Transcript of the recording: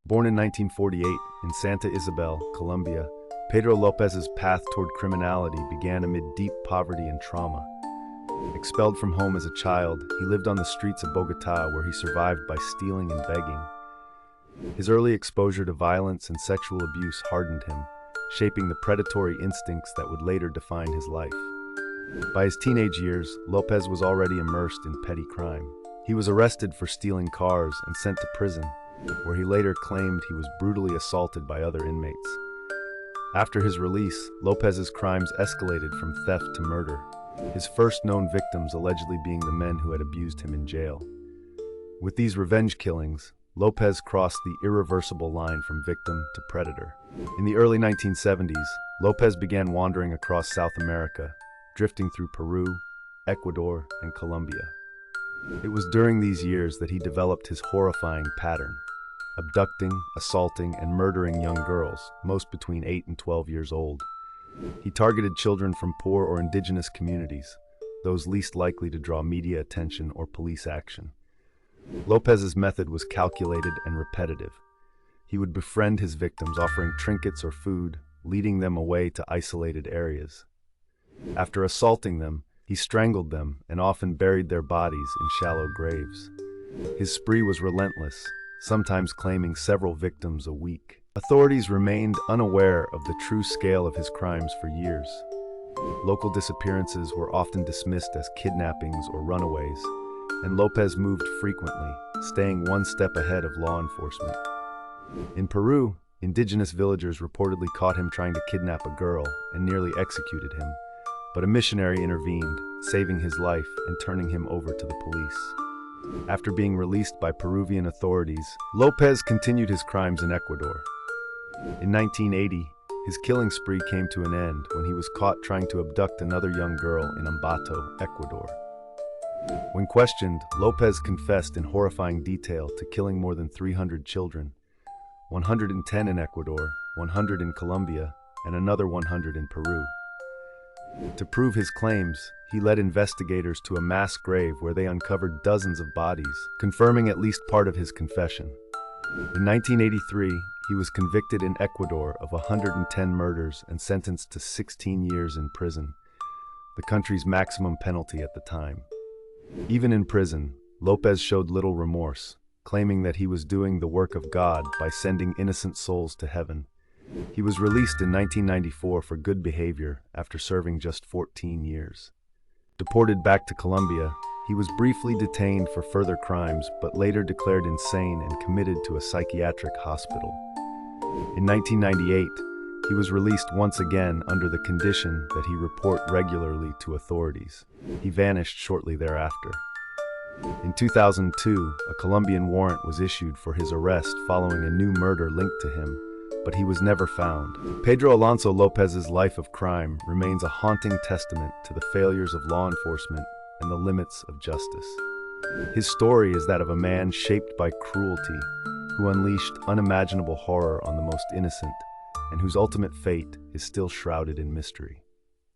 Born in 1948 in Santa Isabel, Colombia, Pedro Lopez's path toward criminality began amid deep poverty and trauma. Expelled from home as a child, he lived on the streets of Bogotá, where he survived by stealing and begging. His early exposure to violence and sexual abuse hardened him, shaping the predatory instincts that would later define his life. By his teenage years, Lopez was already immersed in petty crime. He was arrested for stealing cars and sent to prison, where he later claimed he was brutally assaulted by other inmates. After his release, Lopez's crimes escalated from theft to murder, his first known victims allegedly being the men who had abused him in jail. With these revenge killings, Lopez crossed the irreversible line from victim to predator. In the early 1970s, Lopez began wandering across South America, drifting through Peru, Ecuador, and Colombia. It was during these years that he developed his horrifying pattern, abducting, assaulting, and murdering young girls, most between 8 and 12 years old. He targeted children from poor or indigenous communities, those least likely to draw media attention or police action. Lopez's method was calculated and repetitive. He would befriend his victims, offering trinkets or food, leading them away to isolated areas. After assaulting them, he strangled them and often buried their bodies in shallow graves. His spree was relentless, sometimes claiming several victims a week. Authorities remained unaware of the true scale of his crimes for years. Local disappearances were often dismissed as kidnappings or runaways, and Lopez moved frequently, staying one step ahead of law enforcement. In Peru, indigenous villagers reportedly caught him trying to kidnap a girl and nearly executed him, but a missionary intervened, saving his life and turning him over to the police. After being released by Peruvian authorities, Lopez continued his crimes in Ecuador. In 1980, his killing spree came to an end when he was caught trying to abduct another young girl in Ambato, Ecuador. When questioned, Lopez confessed in horrifying detail to killing more than 300 children, 110 in Ecuador, 100 in Colombia, and another 100 in Peru. To prove his claims, he led investigators to a mass grave where they uncovered dozens of bodies, confirming at least part of his confession. In 1983, he was convicted in Ecuador of 110 murders and sentenced to 16 years in prison, the country's maximum penalty at the time. Even in prison, Lopez showed little remorse, claiming that he was doing the work of God by sending innocent souls to heaven. He was released in 1994 for good behavior after serving just 14 years. Deported back to Colombia, he was briefly detained for further crimes but later declared insane and committed to a psychiatric hospital. In 1998, he was released once again under the condition that he report regularly to authorities. He vanished shortly thereafter. In 2002, a Colombian warrant was issued for his arrest following a new murder linked to him, but he was never found. Pedro Alonso López's life of crime remains a haunting testament to the failures of law enforcement and the limits of justice. His story is that of a man shaped by cruelty, who unleashed unimaginable horror on the most innocent, and whose ultimate fate is still shrouded in mystery.